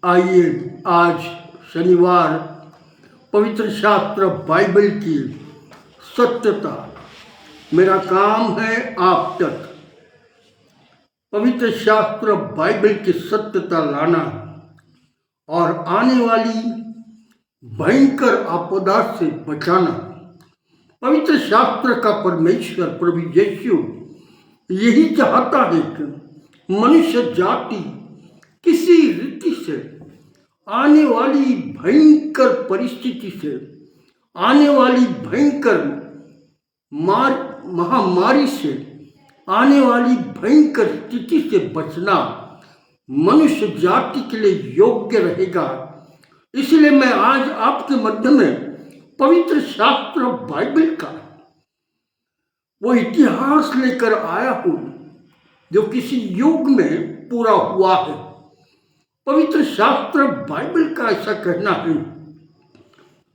आइए आज शनिवार पवित्र शास्त्र बाइबल की सत्यता मेरा काम है आप तक पवित्र शास्त्र बाइबल की सत्यता लाना और आने वाली भयंकर आपदा से बचाना। पवित्र शास्त्र का परमेश्वर प्रभु यीशु यही चाहता है कि मनुष्य जाति किसी रीति से आने वाली भयंकर परिस्थिति से, आने वाली भयंकर महामारी से, आने वाली भयंकर स्थिति से बचना मनुष्य जाति के लिए योग्य रहेगा। इसलिए मैं आज आपके मध्य में पवित्र शास्त्र बाइबल का वो इतिहास लेकर आया हूँ जो किसी युग में पूरा हुआ है। पवित्र शास्त्र बाइबल का ऐसा कहना है,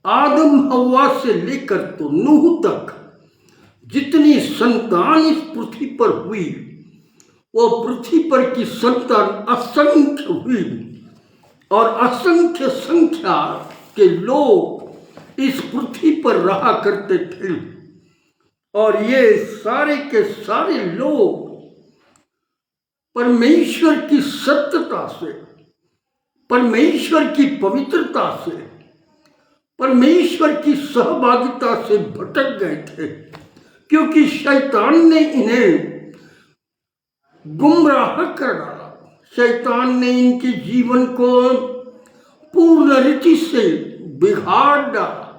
आदम हव्वा से लेकर तो नूह तक जितनी संतान इस पृथ्वी पर हुई, वो पृथ्वी पर की संतान असंख्य हुई और असंख्य संख्या के लोग इस पृथ्वी पर रहा करते थे। और ये सारे के सारे लोग परमेश्वर की सत्यता से, परमेश्वर की पवित्रता से, परमेश्वर की सहभागिता से भटक गए थे, क्योंकि शैतान ने इन्हें गुमराह कर डाला। शैतान ने इनके जीवन को पूर्ण रीति से बिगाड़ डाला।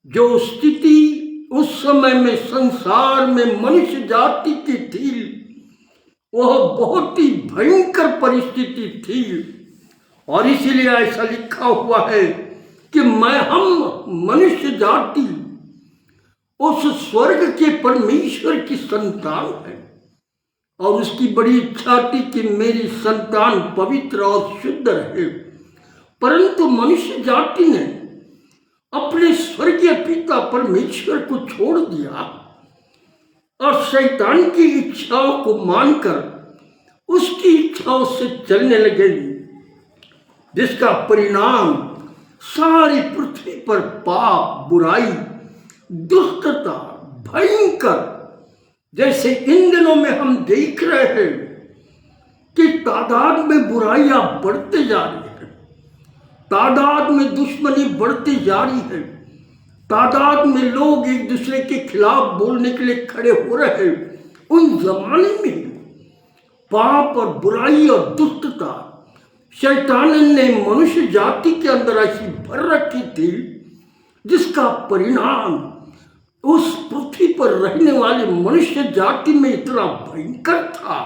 जो स्थिति उस समय में संसार में मनुष्य जाति की थी, वह बहुत ही भयंकर परिस्थिति थी। और इसीलिए ऐसा लिखा हुआ है कि हम मनुष्य जाति उस स्वर्ग के परमेश्वर की संतान है और उसकी बड़ी इच्छा थी कि मेरी संतान पवित्र और शुद्ध रहे। परंतु मनुष्य जाति ने अपने स्वर्गीय पिता परमेश्वर को छोड़ दिया और शैतान की इच्छाओं को मानकर उसकी इच्छाओं से चलने लगे, जिसका परिणाम सारी पृथ्वी पर पाप, बुराई, दुष्टता, भयंकर, जैसे इन दिनों में हम देख रहे हैं कि तादाद में बुराइयां बढ़ते जा रही है, तादाद में दुश्मनी बढ़ती जा रही है, तादाद में लोग एक दूसरे के खिलाफ बोलने के लिए खड़े हो रहे हैं। उन जमाने में पाप और बुराई और दुष्टता शैतान ने मनुष्य जाति के अंदर ऐसी भर रखी थी, जिसका परिणाम उस पृथ्वी पर रहने वाले मनुष्य जाति में इतना भयंकर था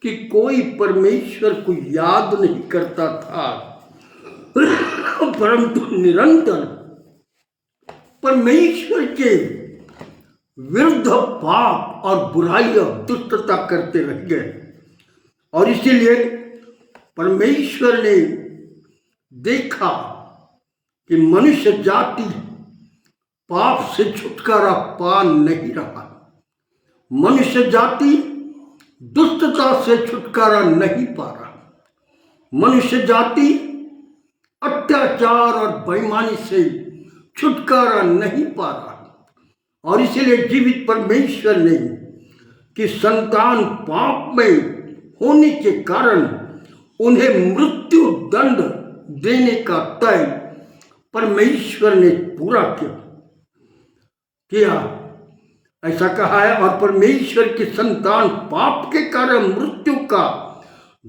कि कोई परमेश्वर को याद नहीं करता था, परंतु निरंतर परमेश्वर के विरुद्ध पाप और बुराई और दुष्टता करते रह गए। और इसीलिए परमेश्वर ने देखा कि मनुष्य जाति पाप से छुटकारा पा नहीं रहा, मनुष्य जाति दुष्टता से छुटकारा नहीं पा रहा, मनुष्य जाति अत्याचार और बेईमानी से छुटकारा नहीं पा रहा। और इसीलिए जीवित परमेश्वर ने कि संतान पाप में होने के कारण उन्हें मृत्यु दंड देने का तय परमेश्वर ने पूरा किया। ऐसा कहा है, और परमेश्वर की संतान पाप के कारण मृत्यु का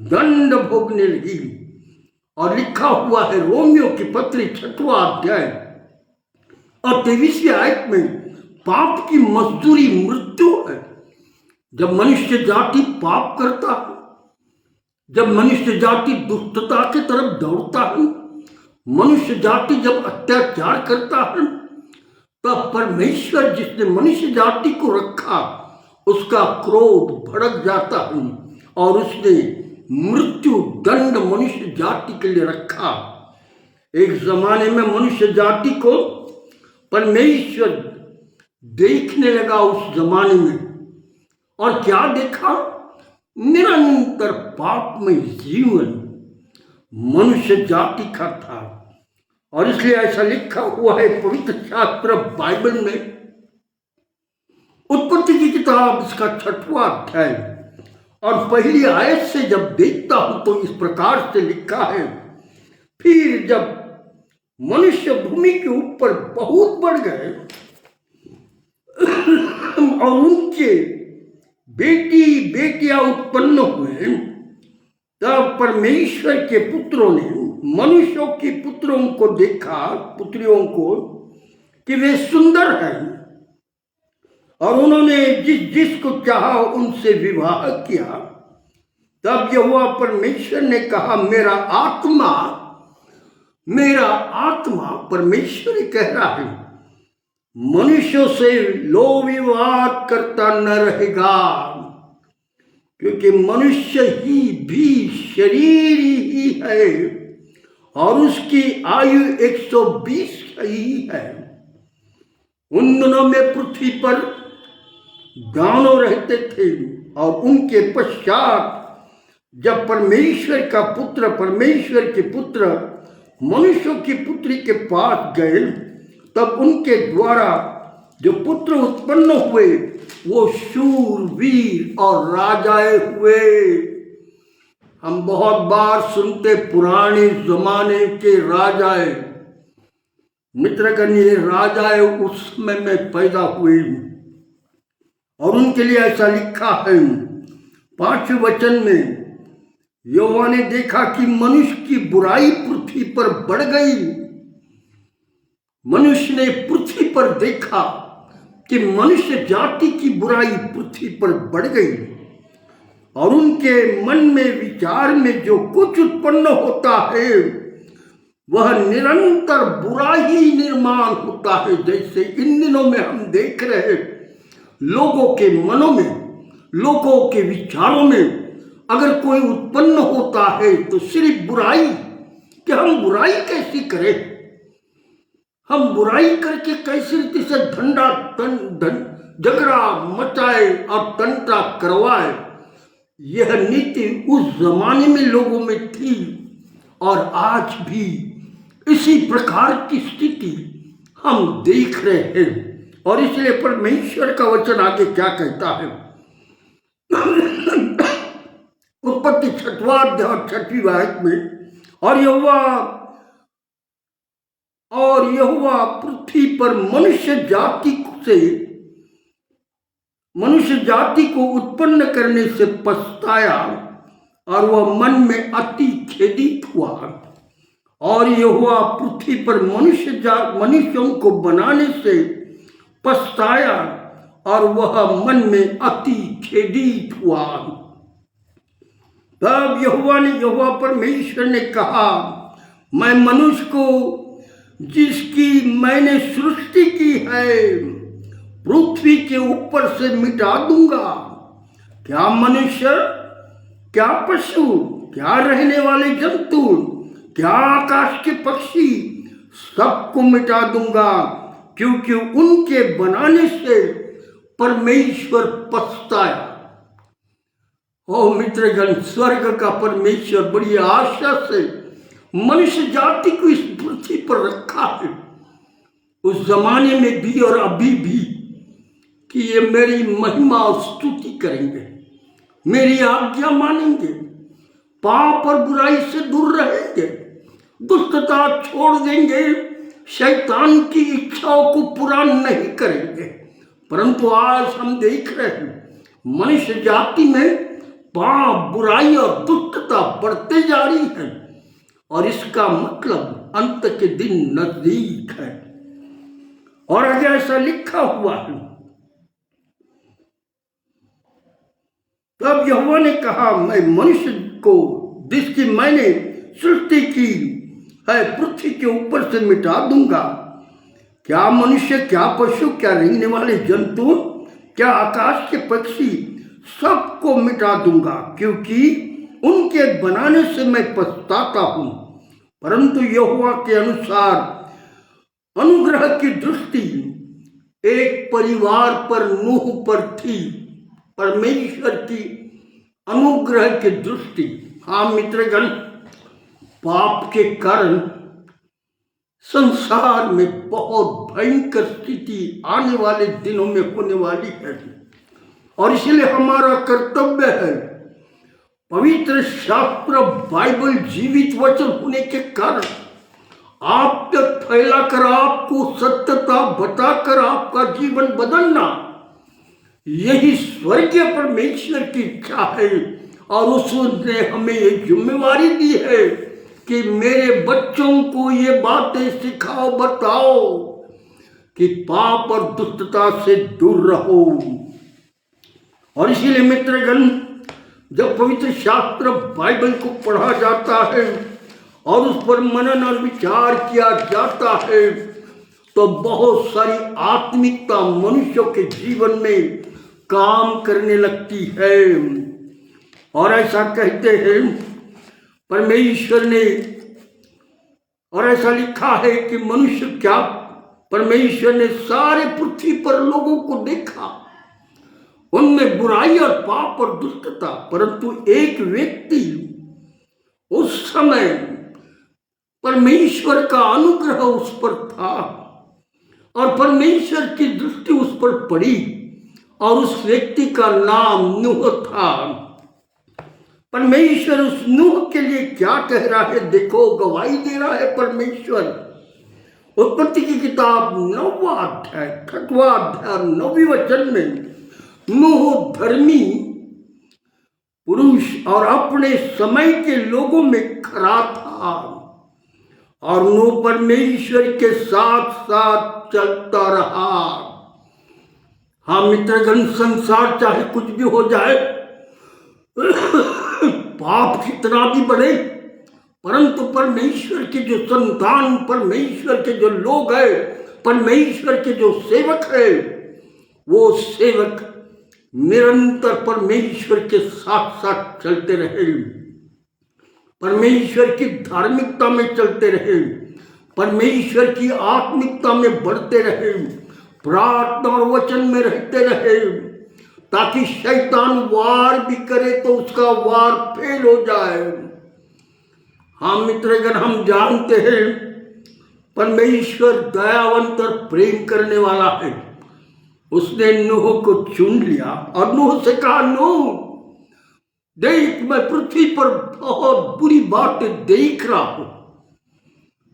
दंड भोगने लगी। और लिखा हुआ है रोमियो की पत्री 6वां अध्याय और 23वीं आयत में, पाप की मजदूरी मृत्यु है। जब मनुष्य जाति पाप करता है, जब मनुष्य जाति दुष्टता की तरफ दौड़ता है, मनुष्य जाति जब अत्याचार करता है, तब परमेश्वर जिसने मनुष्य जाति को रखा उसका क्रोध भड़क जाता है और उसने मृत्यु दंड मनुष्य जाति के लिए रखा। एक जमाने में मनुष्य जाति को परमेश्वर देखने लगा उस जमाने में, और क्या देखा? निरंतर पाप में जीवन, मनुष्य जाति का था। और इसलिए ऐसा लिखा हुआ है पवित्र शास्त्र बाइबल में, उत्पत्ति की किताब इसका 6वां अध्याय और पहली आयत से जब देखता हूं तो इस प्रकार से लिखा है, फिर जब मनुष्य भूमि के ऊपर बहुत बढ़ गए और उनके बेटी बेटियां उत्पन्न हुए, तब परमेश्वर के पुत्रों ने मनुष्यों की पुत्रों को देखा, पुत्रियों को, कि वे सुंदर हैं और उन्होंने जिसको चाहा उनसे विवाह किया। तब यहोवा परमेश्वर ने कहा, मेरा आत्मा परमेश्वर कह रहा है, मनुष्यों से लो विवाद करता न रहेगा, क्योंकि मनुष्य ही भी शरीर ही है और उसकी आयु 120 ही है। उन दिनों में पृथ्वी पर दानव रहते थे और उनके पश्चात जब परमेश्वर के पुत्र मनुष्यों की पुत्री के पास गए, तब उनके द्वारा जो पुत्र उत्पन्न हुए वो शूरवीर और राजाए हुए। हम बहुत बार सुनते पुराने जमाने के राजाए, मित्रगण, ये राजाए उस समय में पैदा हुए और उनके लिए ऐसा लिखा है 5वें वचन में, यहोवा ने देखा कि मनुष्य की बुराई पृथ्वी पर बढ़ गई। मनुष्य ने पृथ्वी पर देखा कि मनुष्य जाति की बुराई पृथ्वी पर बढ़ गई और उनके मन में विचार में जो कुछ उत्पन्न होता है वह निरंतर बुरा ही निर्माण होता है। जैसे इन दिनों में हम देख रहे हैं, लोगों के मनों में, लोगों के विचारों में अगर कोई उत्पन्न होता है तो सिर्फ बुराई, कि हम बुराई कैसी करें, हम बुराई करके कैसी रीति से झगड़ा मचाए और तंटा करवाए। यह नीति उस जमाने में लोगों में थी और आज भी इसी प्रकार की स्थिति हम देख रहे हैं। और इसलिए परमेश्वर का वचन आगे क्या कहता है, उत्पत्ति 6वां अध्याय 6वीं आयत में, और यहोवा पृथ्वी पर मनुष्य जाति को उत्पन्न करने से पछताया और वह मन में अति खेदित हुआ। और यहोवा पृथ्वी पर मनुष्यों को बनाने से पछताया और वह मन में अति खेदित हुआ। तब यहोवा परमेश्वर ने कहा, मैं मनुष्य को जिसकी मैंने सृष्टि की है पृथ्वी के ऊपर से मिटा दूंगा। क्या मनुष्य, क्या पशु, क्या रहने वाले जंतु, क्या आकाश के पक्षी, सबको मिटा दूंगा, क्योंकि उनके बनाने से परमेश्वर पछताया। ओ मित्रगण, स्वर्ग का परमेश्वर बड़ी आशा से मनुष्य जाति को इस पृथ्वी पर रखा है, उस जमाने में भी और अभी भी, कि ये मेरी महिमा और स्तुति करेंगे, मेरी आज्ञा मानेंगे, पाप और बुराई से दूर रहेंगे, दुष्टता छोड़ देंगे, शैतान की इच्छाओं को पूरा नहीं करेंगे। परंतु आज हम देख रहे हैं मनुष्य जाति में पाप, बुराई और दुष्टता बढ़ते जा रही है और इसका मतलब अंत के दिन नजदीक है। और आगे ऐसा लिखा हुआ है, तब यहोवा ने कहा, मैं मनुष्य को जिसकी मैंने सृष्टि की है पृथ्वी के ऊपर से मिटा दूंगा। क्या मनुष्य, क्या पशु, क्या रेंगने वाले जंतु, क्या आकाश के पक्षी, सबको मिटा दूंगा, क्योंकि उनके बनाने से मैं पछताता हूं। परंतु यहोवा के अनुसार अनुग्रह की दृष्टि एक परिवार पर, नूह पर थी। परमेश्वर की अनुग्रह की दृष्टि, हाँ मित्रगण, पाप के कारण संसार में बहुत भयंकर स्थिति आने वाले दिनों में होने वाली है, और इसलिए हमारा कर्तव्य है पवित्र शास्त्र बाइबल जीवित वचन होने के कारण आप तक फैलाकर आपको सत्यता बताकर आपका जीवन बदलना, यही स्वर्गीय परमेश्वर की इच्छा है। और उसने हमें ये जिम्मेवारी दी है कि मेरे बच्चों को ये बातें सिखाओ, बताओ कि पाप और दुष्टता से दूर रहो। और इसीलिए मित्रगण, जब पवित्र शास्त्र बाइबल को पढ़ा जाता है और उस पर मनन और विचार किया जाता है तो बहुत सारी आत्मिकता मनुष्यों के जीवन में काम करने लगती है। और ऐसा कहते हैं परमेश्वर ने, और ऐसा लिखा है कि मनुष्य क्या, परमेश्वर ने सारे पृथ्वी पर लोगों को देखा, उनमें बुराई और पाप और दुष्टता, परंतु एक व्यक्ति उस समय परमेश्वर का अनुग्रह उस पर था और परमेश्वर की दृष्टि उस पर पड़ी, और उस व्यक्ति का नाम नूह था। परमेश्वर उस नूह के लिए क्या कह रहा है, देखो गवाही दे रहा है परमेश्वर। उत्पत्ति की किताब 9वां अध्याय 6वां अध्याय 9वें वचन में, नूह धर्मी पुरुष और अपने समय के लोगों में खरा था, और नूह परमेश्वर के साथ साथ चलता रहा। हाँ मित्रगण, संसार चाहे कुछ भी हो जाए, पाप कितना भी बढ़े, परंतु परमेश्वर के जो संतान, परमेश्वर के जो लोग हैं, परमेश्वर के जो सेवक है, वो सेवक निरंतर परमेश्वर के साथ साथ चलते रहे, परमेश्वर की धार्मिकता में चलते रहे, परमेश्वर की आत्मिकता में बढ़ते रहे, प्रार्थना और वचन में रहते रहे, ताकि शैतान वार भी करे तो उसका वार फेल हो जाए। हाँ मित्रगण, हम जानते हैं परमेश्वर दयावंत और प्रेम करने वाला है। उसने नूह को चुन लिया और नूह से कहा, नूह देख, मैं पृथ्वी पर बहुत बुरी बातें देख रहा हूं,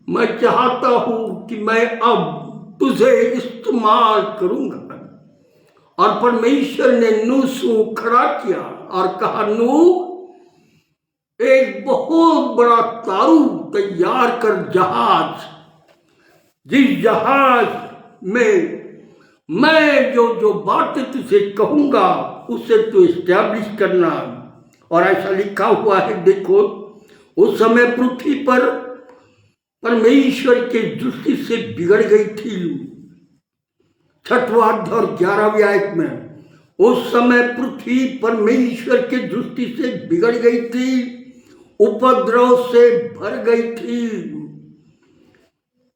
मैं चाहता हूं कि मैं अब तुझे इस्तेमाल करूंगा। और परमेश्वर ने नूह को खड़ा किया और कहा, नूह एक बहुत बड़ा तारू तैयार कर जहाज, जिस जहाज में मैं जो जो बातें तुझे कहूंगा उसे तू इस्टेब्लिश करना। और ऐसा लिखा हुआ है, देखो उस समय पृथ्वी पर परमेश्वर की दृष्टि से बिगड़ गई थी। 6वां अध्याय और 11वीं आयत में, उस समय पृथ्वी परमेश्वर की दृष्टि से बिगड़ गई थी, उपद्रव से भर गई थी,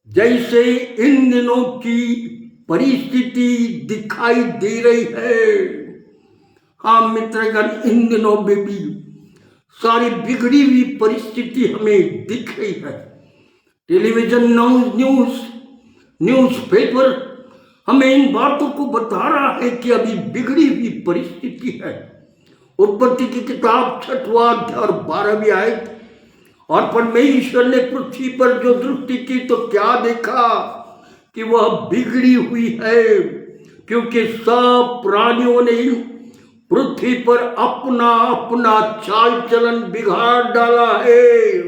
जैसे इन दिनों की परिस्थिति दिखाई दे रही है। हाँ मित्रगण, इन दिनों में भी सारी बिगड़ी हुई परिस्थिति हमें दिख रही है। टेलीविजन, न्यूज़पेपर हमें इन बातों को बता रहा है कि अभी बिगड़ी हुई परिस्थिति है। उत्पत्ति की किताब 6वां अध्याय और 12वीं आयत, और परमेश्वर ने पृथ्वी पर जो दृष्टि की तो क्या देखा कि वह बिगड़ी हुई है, क्योंकि सब प्राणियों ने पृथ्वी पर अपना अपना चाल चलन बिगाड़ डाला है।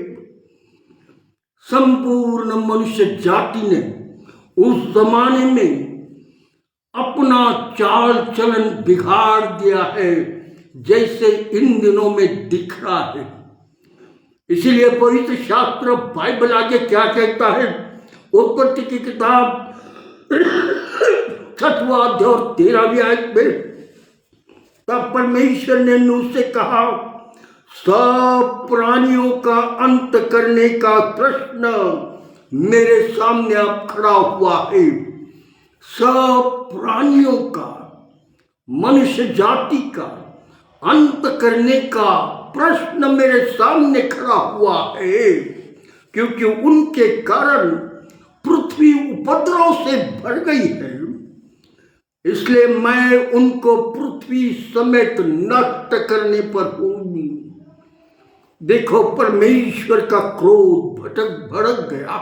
संपूर्ण मनुष्य जाति ने उस जमाने में अपना चाल चलन बिगाड़ दिया है, जैसे इन दिनों में दिख रहा है। इसीलिए पवित्र शास्त्र बाइबल आगे क्या कहता है, उत्पत्ति की किताब 6वां अध्याय और 13वीं आयत में, तब परमेश्वर ने नूह से कहा, सब प्राणियों का अंत करने का प्रश्न मेरे सामने अब खड़ा हुआ है। सब प्राणियों का, मनुष्य जाति का अंत करने का प्रश्न मेरे सामने खड़ा हुआ है। क्योंकि उनके कारण पृथ्वी उपद्रव से भर गई है, इसलिए मैं उनको पृथ्वी समेत नष्ट करने पर हूं। देखो, परमेश्वर का क्रोध भड़क गया,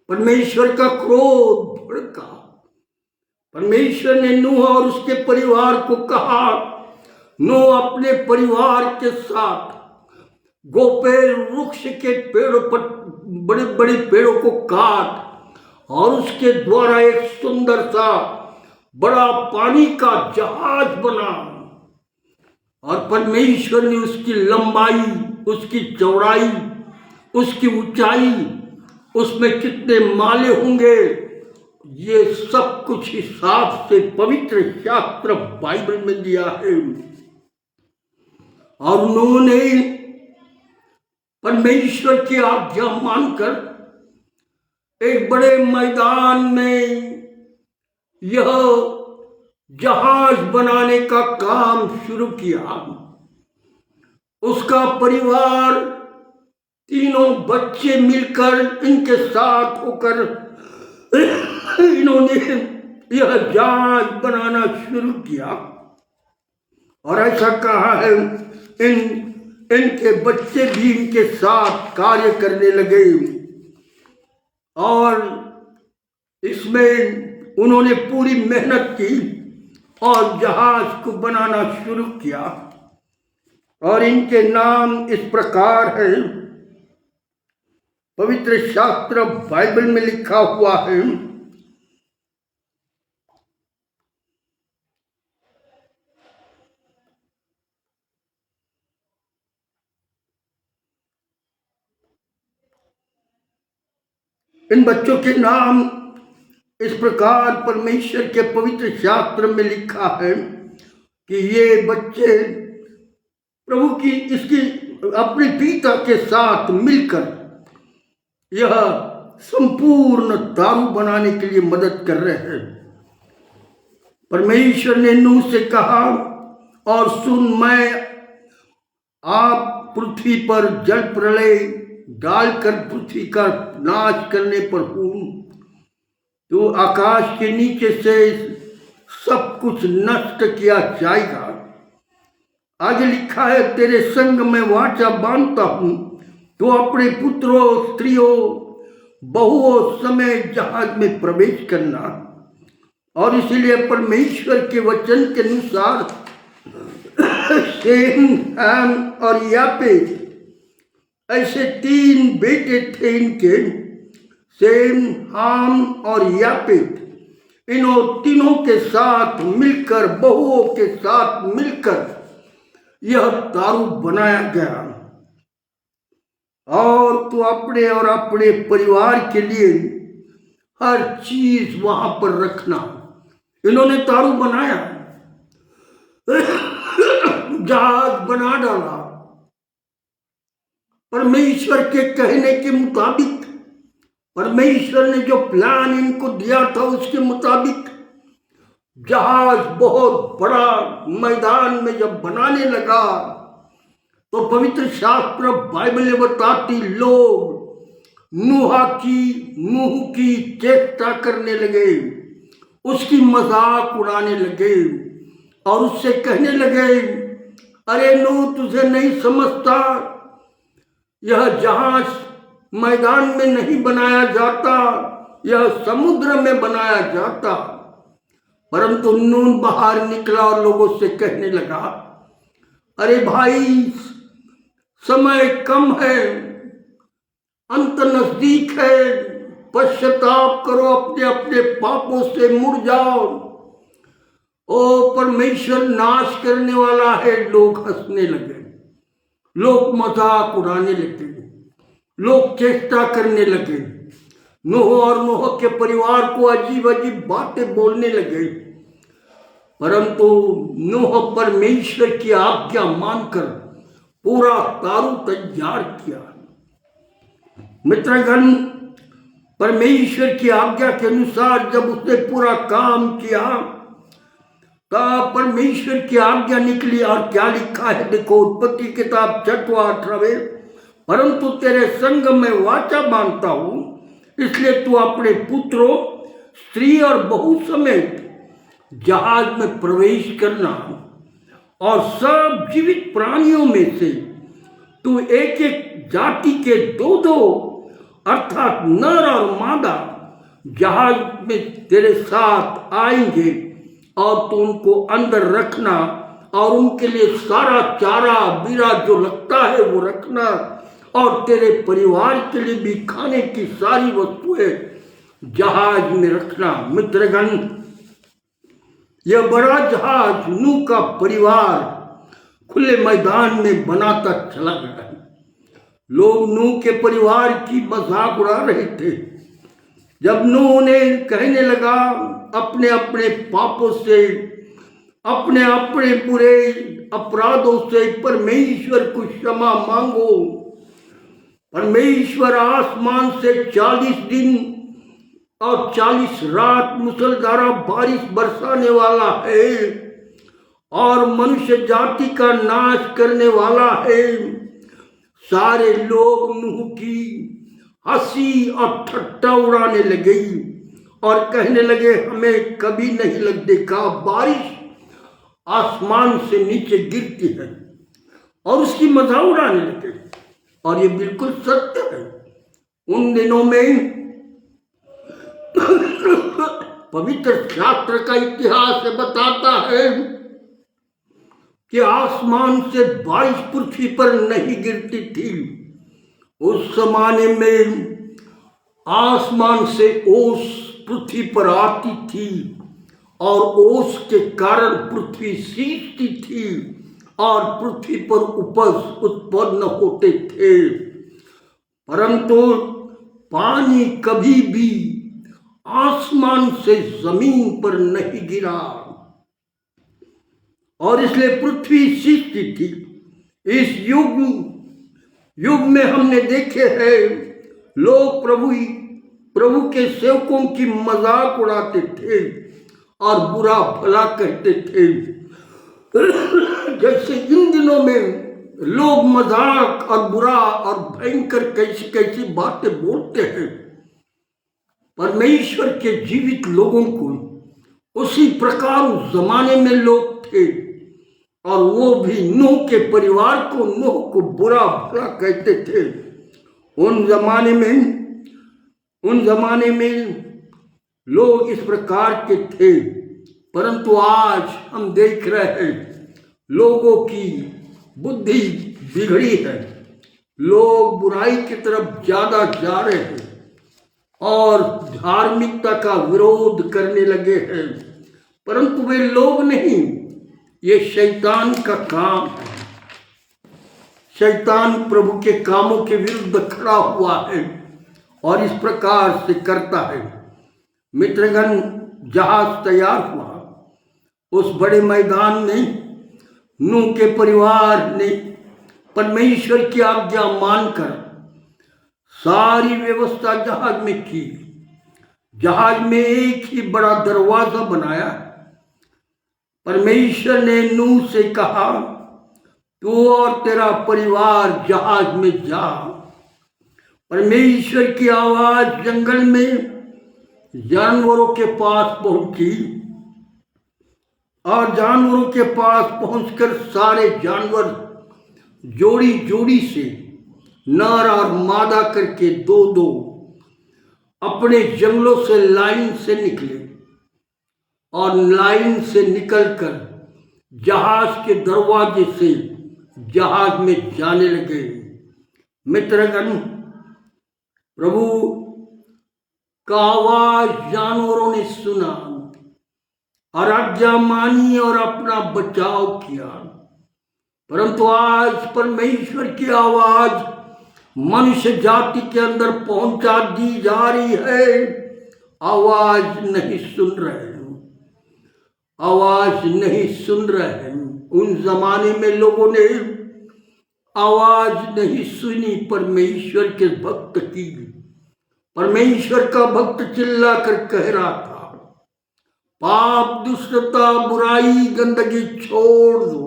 परमेश्वर का क्रोध भड़का। परमेश्वर ने नूह और उसके परिवार को कहा, नूह अपने परिवार के साथ गोपेर वृक्ष के पेड़ों पर बड़े बड़े पेड़ों को काट और उसके द्वारा एक सुंदर सा बड़ा पानी का जहाज बना। और परमेश्वर ने उसकी लंबाई, उसकी चौड़ाई, उसकी ऊंचाई, उसमें कितने माले होंगे, ये सब कुछ हिसाब से पवित्र शास्त्र बाइबल में दिया है। और उन्होंने परमेश्वर की आज्ञा मानकर एक बड़े मैदान में यह जहाज बनाने का काम शुरू किया। उसका परिवार, तीनों बच्चे मिलकर, इनके साथ होकर इन्होंने यह जहाज बनाना शुरू किया। और ऐसा कहा है, इनके बच्चे भी इनके साथ कार्य करने लगे और इसमें उन्होंने पूरी मेहनत की और जहाज को बनाना शुरू किया। और इनके नाम इस प्रकार है, पवित्र शास्त्र बाइबल में लिखा हुआ है, इन बच्चों के नाम इस प्रकार परमेश्वर के पवित्र शास्त्र में लिखा है कि ये बच्चे प्रभु की इसकी अपने पिता के साथ मिलकर यह संपूर्ण दारू बनाने के लिए मदद कर रहे हैं। परमेश्वर ने नूह से कहा, और सुन, मैं आप पृथ्वी पर जल प्रलय डालकर पृथ्वी का नाश करने पर हूं। तो आकाश के नीचे से सब कुछ नष्ट किया जाएगा। आगे लिखा है, तेरे संग में वाचा बांधता हूं, तो अपने पुत्रों, स्त्रियों, बहुओं समेत जहाज में प्रवेश करना। और इसलिए परमेश्वर के वचन के अनुसार शेम, हैम और यापेत, ऐसे तीन बेटे थे इनके, शेम, हाम और यापेत। इन्हों तीनों के साथ मिलकर, बहुओं के साथ मिलकर यह दारू बनाया गया। और तो अपने और अपने परिवार के लिए हर चीज वहां पर रखना। इन्होंने दारू बनाया, जहाज बना डाला परमेश्वर के कहने के मुताबिक। परमेश्वर ने जो प्लान इनको दिया था उसके मुताबिक जहाज बहुत बड़ा मैदान में जब बनाने लगा, तो पवित्र शास्त्र बाइबल बताती, लोग नूह की चेष्टा करने लगे, उसकी मजाक उड़ाने लगे और उससे कहने लगे, अरे नूह, तुझे नहीं समझता, यह जहाज मैदान में नहीं बनाया जाता, यह समुद्र में बनाया जाता। परंतु नूह बाहर निकला और लोगों से कहने लगा, अरे भाई, समय कम है, अंत नजदीक है, पश्चाताप करो, अपने अपने पापों से मुड़ जाओ। ओ, परमेश्वर नाश करने वाला है। लोग हंसने लगे, लोग मजाक उड़ाने लगे, लोग चेष्टा करने लगे, नूह और नूह के परिवार को अजीब अजीब बातें बोलने लगे। परंतु नूह परमेश्वर की आज्ञा मानकर पूरा दारू तैयार किया। मित्रगण, परमेश्वर की आज्ञा के अनुसार जब उसने पूरा काम किया, तब परमेश्वर की आज्ञा निकली। और क्या लिखा है देखो, उत्पत्ति किताब 6वां 18वें परंतु तेरे संग में वाचा बांधता हूं, इसलिए तू अपने पुत्रों, स्त्री और बहू समेत जहाज में प्रवेश करना और सब जीवित प्राणियों में से तू एक एक जाति के दो दो अर्थात नर और मादा जहाज में तेरे साथ आएंगे और तू उनको अंदर रखना और उनके लिए सारा चारा बीरा जो लगता है वो रखना और तेरे परिवार के लिए भी खाने की सारी वस्तुएं जहाज में रखना। मित्रगण, यह बड़ा जहाज नूह का परिवार खुले मैदान में बनाता चला गया। लोग नूह के परिवार की मजाक उड़ा रहे थे। जब नूह उन्हें कहने लगा अपने अपने पापों से, अपने अपने बुरे अपराधों से परमेश्वर को क्षमा मांगो, परमेश्वर आसमान से 40 दिन और 40 रात मुसलधार बारिश बरसाने वाला है और मनुष्य जाति का नाश करने वाला है। सारे लोग नूह की हंसी और ठट्टा उड़ाने लगे और कहने लगे हमें कभी नहीं देखा बारिश आसमान से नीचे गिरती है, और उसकी मजाक उड़ाने लगे। और ये बिल्कुल सत्य है। उन दिनों में पवित्र शास्त्र का इतिहास बताता है कि आसमान से बारिश पृथ्वी पर नहीं गिरती थी। उस जमाने में आसमान से ओस पृथ्वी पर आती थी और ओस के कारण पृथ्वी सींचती थी और पृथ्वी पर उपज उत्पन्न होते थे, परंतु पानी कभी भी आसमान से जमीन पर नहीं गिरा और इसलिए पृथ्वी सींचती थी। इस युग में हमने देखे हैं लोग प्रभु के सेवकों की मजाक उड़ाते थे और बुरा भला कहते थे। जैसे इन दिनों में लोग मजाक और बुरा और भयंकर कैसी कैसी बातें बोलते हैं, परमेश्वर के जीवित लोगों को उसी प्रकार उस जमाने में लोग थे और वो भी नूह के परिवार को, नूह को बुरा भला कहते थे। उन जमाने में लोग इस प्रकार के थे, परंतु आज हम देख रहे हैं लोगों की बुद्धि बिगड़ी है। लोग बुराई की तरफ ज्यादा जा रहे हैं और धार्मिकता का विरोध करने लगे हैं, परंतु वे लोग नहीं, ये शैतान का काम है। शैतान प्रभु के कामों के विरुद्ध खड़ा हुआ है और इस प्रकार से करता है। मित्रगण, जहाज तैयार हुआ। उस बड़े मैदान में नूह के परिवार ने परमेश्वर की आज्ञा मानकर सारी व्यवस्था जहाज में की। जहाज में एक ही बड़ा दरवाजा बनाया। परमेश्वर ने नूह से कहा तू और तेरा परिवार जहाज में जा। परमेश्वर की आवाज जंगल में जानवरों के पास पहुंची और जानवरों के पास पहुंचकर सारे जानवर जोड़ी जोड़ी से नर और मादा करके दो दो अपने जंगलों से लाइन से निकले और लाइन से निकलकर जहाज के दरवाजे से जहाज में जाने लगे। मित्रगण, प्रभु का आवाज जानवरों ने सुना और आज्ञा मानी और अपना बचाव किया, परंतु आज परमेश्वर की आवाज मनुष्य जाति के अंदर पहुंचा दी जा रही है। आवाज नहीं सुन रहे हैं, आवाज नहीं सुन रहे हैं। उन जमाने में लोगों ने आवाज नहीं सुनी परमेश्वर के भक्त की। परमेश्वर का भक्त चिल्ला कर कह रहा था पाप, दुष्टता, बुराई, गंदगी छोड़ दो,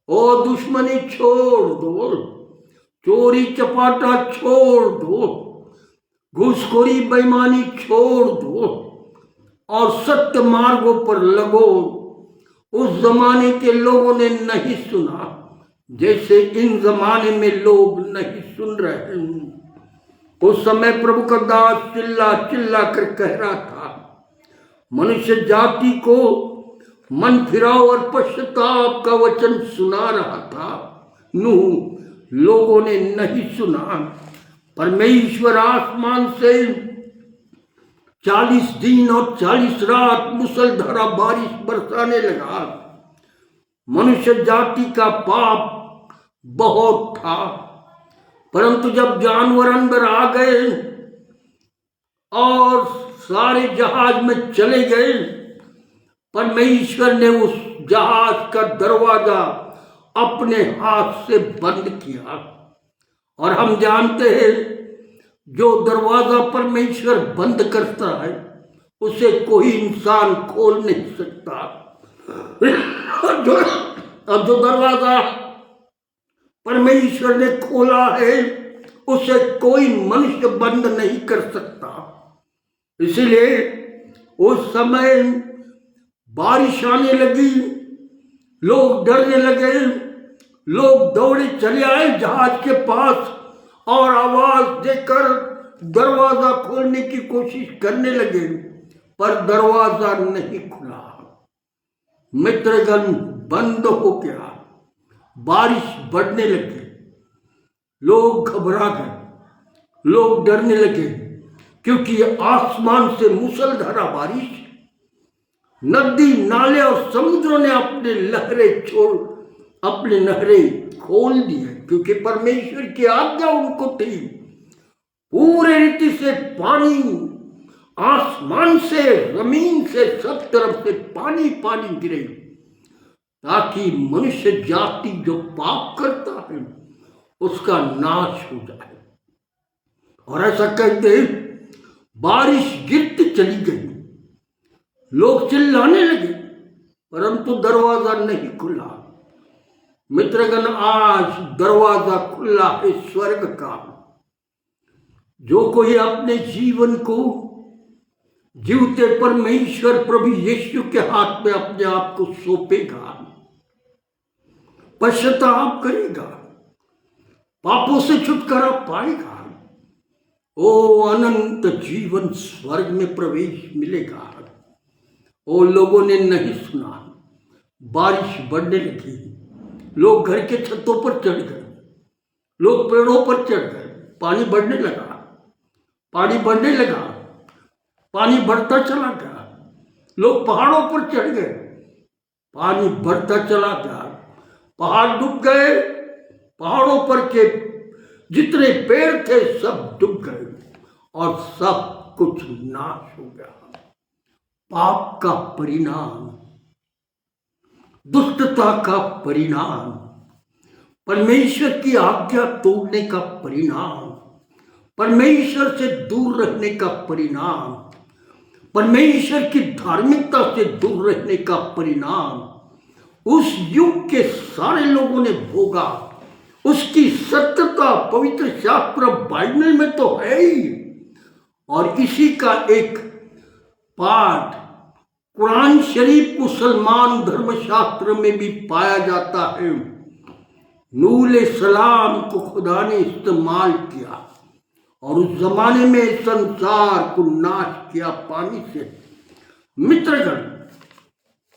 ओ दुश्मनी छोड़ दो, चोरी चपाटा छोड़ दो, घूसखोरी बेईमानी छोड़ दो और सत्य मार्गों पर लगो। उस जमाने के लोगों ने नहीं सुना जैसे इन जमाने में लोग नहीं सुन रहे हैं। उस समय प्रभु का दास चिल्ला चिल्ला कर कह रहा था, मनुष्य जाति को मन फिराओ और पश्चाताप का वचन सुना रहा था। नूह लोगों ने नहीं सुना। परमेश्वर आसमान से 40 दिन और 40 रात मुसलधारा बारिश बरसाने लगा। मनुष्य जाति का पाप बहुत था, परंतु जब जानवर अंदर आ गए और सारे जहाज में चले गए, परमेश्वर ने उस जहाज का दरवाजा अपने हाथ से बंद किया। और हम जानते हैं जो दरवाजा परमेश्वर बंद करता है उसे कोई इंसान खोल नहीं सकता। अब जो दरवाजा परमेश्वर ने खोला है उसे कोई मनुष्य बंद नहीं कर सकता। इसलिए उस समय बारिश आने लगी, लोग डरने लगे, लोग दौड़े चले आए जहाज के पास और आवाज देकर दरवाजा खोलने की कोशिश करने लगे, पर दरवाजा नहीं खुला। मित्रगण बंद हो गया। बारिश बढ़ने लगी, लोग घबरा गए, लोग डरने लगे, क्योंकि आसमान से मूसलधारा बारिश, नदी नाले और समुद्रों ने अपने नहरें खोल दिए, क्योंकि परमेश्वर की आज्ञा उनको थी। पूरे रीति से पानी आसमान से, जमीन से, सब तरफ से पानी पानी गिरे, ताकि मनुष्य जाति जो पाप करता है उसका नाश हो जाए। और ऐसा कहते बारिश गिरती चली गई, लोग चिल्लाने लगे, परंतु दरवाजा नहीं खुला। मित्रगण आज दरवाजा खुला है स्वर्ग का। जो कोई अपने जीवन को जीवते परमेश्वर प्रभु यीशु के हाथ में अपने आप को सौंपेगा, पश्चाताप करेगा, पापों से छुटकारा पाएगा, ओ अनंत जीवन स्वर्ग में प्रवेश मिलेगा। ओ लोगों ने नहीं सुना, बारिश बढ़ने लगी, लोग घर के छतों पर चढ़ गए, लोग पेड़ों पर चढ़ गए, पानी बढ़ने लगा, पानी बढ़ने लगा, पानी बढ़ता चला गया, लोग पहाड़ों पर चढ़ गए, पानी बढ़ता चला गया, पहाड़ डूब गए, पहाड़ों पर के जितने पेड़ थे सब डूब गए और सब कुछ नाश हो गया। पाप का परिणाम, दुष्टता का परिणाम, परमेश्वर की आज्ञा तोड़ने का परिणाम, परमेश्वर से दूर रहने का परिणाम, परमेश्वर की धार्मिकता से दूर रहने का परिणाम उस युग के सारे लोगों ने भोगा। उसकी सत्यता पवित्र शास्त्र बाइबल में तो है ही, और इसी का एक पाठ कुरान शरीफ मुसलमान धर्मशास्त्र में भी पाया जाता है। नूह सलाम को खुदा ने इस्तेमाल किया और उस जमाने में संसार को नाश किया पानी से। मित्रगण,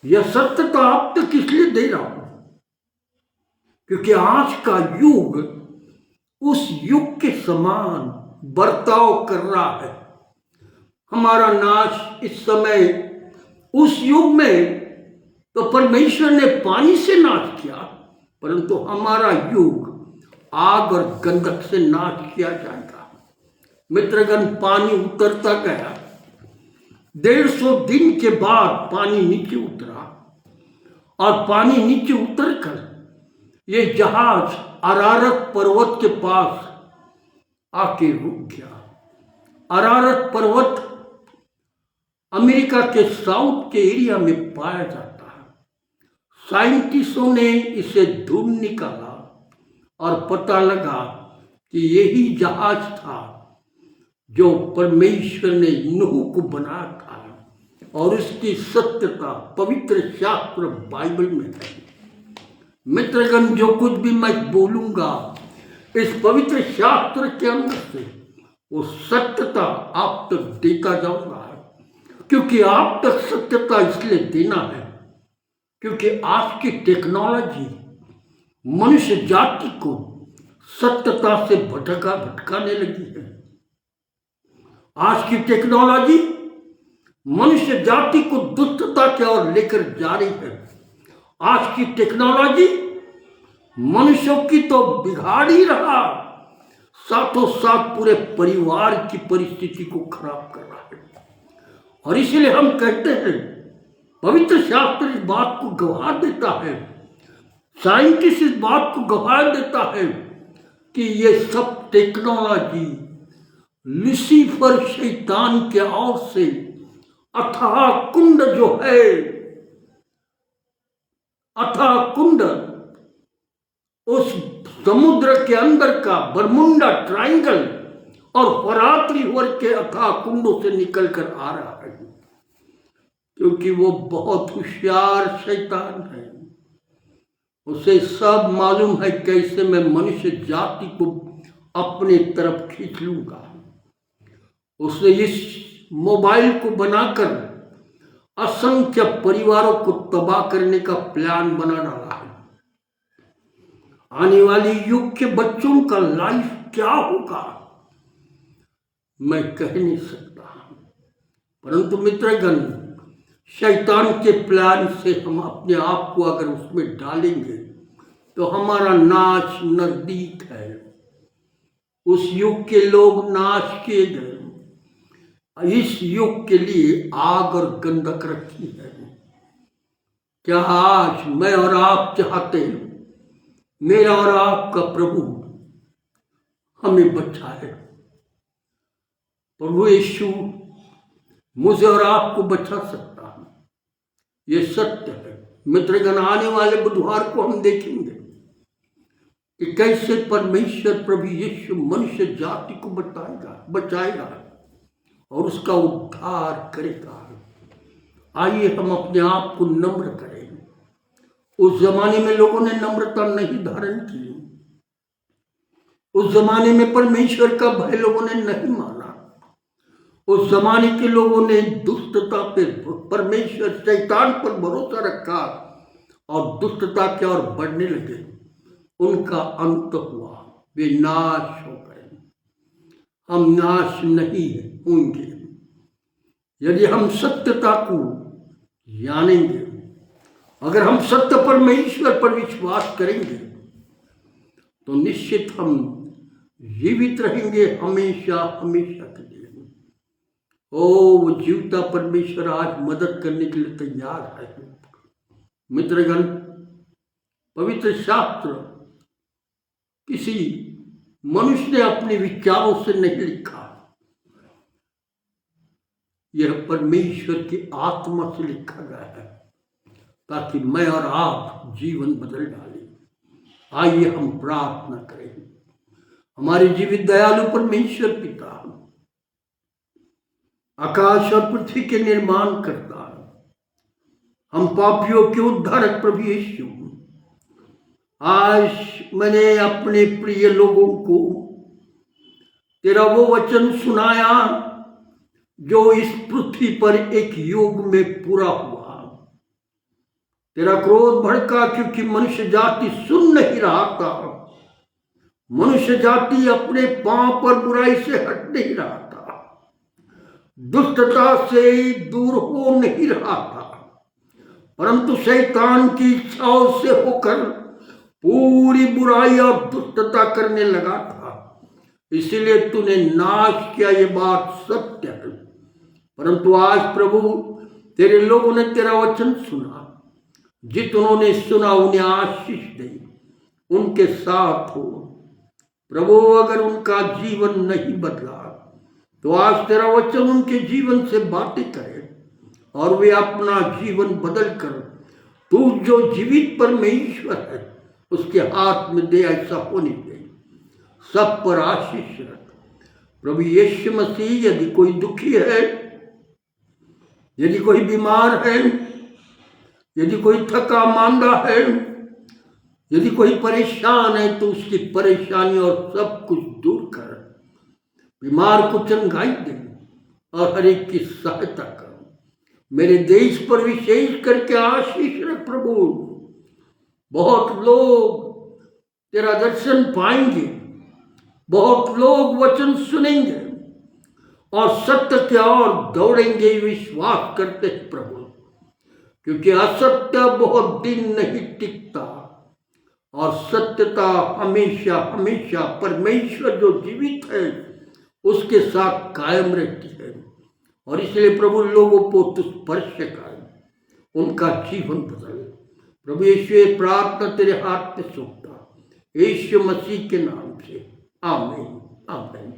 यह सत्यता आप तक इसलिए दे रहा हूं क्योंकि आज का युग उस युग के समान बर्ताव कर रहा है। हमारा नाश इस समय, उस युग में तो परमेश्वर ने पानी से नाश किया, परंतु हमारा युग आग और गंधक से नाश किया जाएगा। मित्रगण, पानी उतरता गया, 150 दिन के बाद पानी नीचे उतरा और पानी नीचे उतरकर ये जहाज अरारत पर्वत के पास आके रुक गया। अरारत पर्वत अमेरिका के साउथ के एरिया में पाया जाता है। साइंटिस्टों ने इसे ढूंढ निकाला और पता लगा कि यही जहाज था जो परमेश्वर ने नूह को बनाया था और उसकी सत्यता पवित्र शास्त्र बाइबल में है। मित्रगण, जो कुछ भी मैं बोलूंगा इस पवित्र शास्त्र के अंदर से वो सत्यता आप तक देता जाऊंगा, क्योंकि आप तक सत्यता इसलिए देना है क्योंकि आज की टेक्नोलॉजी मनुष्य जाति को सत्यता से भटकाने लगी है। आज की टेक्नोलॉजी मनुष्य जाति को दुष्टता की ओर लेकर जा रही है। आज की टेक्नोलॉजी मनुष्यों की तो बिगाड़ ही रहा, साथों साथ पूरे परिवार की परिस्थिति को खराब कर रहा है। और इसलिए हम कहते हैं, पवित्र शास्त्र इस बात को गवाह देता है, साइंटिस्ट इस बात को गवाह देता है कि ये सब टेक्नोलॉजी लूसीफर शैतान के ओर से अथाह कुंड जो है, अथाह कुंड उस समुद्र के अंदर का बरमुंडा ट्रायंगल और फरात रिवर के अथाह कुंडों से निकल कर आ रहा है, क्योंकि वो बहुत होशियार शैतान है। उसे सब मालूम है कैसे मैं मनुष्य जाति को अपने तरफ खींच लूंगा। उसने इस मोबाइल को बनाकर असंख्य परिवारों को तबाह करने का प्लान बना डाला है। आने वाले युग के बच्चों का लाइफ क्या होगा मैं कह नहीं सकता, परंतु मित्रगण, शैतान के प्लान से हम अपने आप को अगर उसमें डालेंगे तो हमारा नाश नजदीक है। उस युग के लोग नाश किए गए, इस युग के लिए आग और गंधक रखी है। क्या आज मैं और आप चाहते हैं मेरा और आपका प्रभु हमें बचाए? प्रभु यीशु मुझे और आपको बचा सकता है, ये सत्य है। मित्रगण, आने वाले बुधवार को हम देखेंगे कि कैसे परमेश्वर प्रभु यीशु मनुष्य जाति को बचाएगा और उसका उद्धार करेगा। आइए हम अपने आप को नम्र करें। उस जमाने में लोगों ने नम्रता नहीं धारण की, उस जमाने में परमेश्वर का भय लोगों ने नहीं माना, उस जमाने के लोगों ने दुष्टता पे परमेश्वर शैतान पर भरोसा रखा और दुष्टता की ओर बढ़ने लगे। उनका अंत हुआ, वे नाश हो गए। हम नाश नहीं होंगे यदि हम सत्यता को जानेंगे। अगर हम सत्य परमेश्वर पर विश्वास करेंगे तो निश्चित हम जीवित रहेंगे हमेशा हमेशा के लिए। वो जीवता परमेश्वर आज मदद करने के लिए तैयार है। मित्रगण, पवित्र शास्त्र किसी मनुष्य ने अपने विचारों से नहीं लिखा, यह परमेश्वर की आत्मा से लिखा गया है ताकि मैं और आप जीवन बदल डालें। आइए हम प्रार्थना करें। हमारे जीवित दयालु परमेश्वर पिता, आकाश और पृथ्वी के निर्माण करता, हम पापियों के उद्धारक प्रभु यीशु, आज मैंने अपने प्रिय लोगों को तेरा वो वचन सुनाया जो इस पृथ्वी पर एक युग में पूरा हुआ। तेरा क्रोध भड़का क्योंकि मनुष्य जाति सुन नहीं रहा था, मनुष्य जाति अपने पांव पर बुराई से हट नहीं रहा था, दुष्टता से दूर हो नहीं रहा था, परंतु शैतान की इच्छाओं से होकर पूरी बुराई और दुष्टता करने लगा था। इसीलिए तूने नाश किया, ये बात सत्य है। परंतु आज प्रभु तेरे लोगों ने तेरा वचन सुना, जितनों सुना उन्हें आशीष दे, उनके साथ हो प्रभु। अगर उनका जीवन नहीं बदला तो आज तेरा वचन उनके जीवन से बातें करे और वे अपना जीवन बदल कर तू जो जीवित परमेश्वर है उसके हाथ में दे, ऐसा होने दे। सब पर आशीष रख। प्रभु यीशु मसीह, यदि कोई दुखी है, यदि कोई बीमार है, यदि कोई थका मांदा है, यदि कोई परेशान है, तो उसकी परेशानी और सब कुछ दूर कर। बीमार को चंगाई दे और हर एक की सहायता कर। मेरे देश पर विशेष करके आशीष रख प्रभु। बहुत लोग तेरा दर्शन पाएंगे, बहुत लोग वचन सुनेंगे और सत्य की ओर दौड़ेंगे, विश्वास करते हैं प्रभु, क्योंकि असत्य बहुत दिन नहीं टिकता और सत्यता हमेशा हमेशा परमेश्वर जो जीवित है उसके साथ कायम रहती है। और इसलिए प्रभु लोगों को तू स्पर्श कर, उनका जीवन बदल। प्रभु यीशु, ये प्रार्थना तेरे हाथ में सौंपता, यीशु मसीह के नाम से, आमीन आमीन।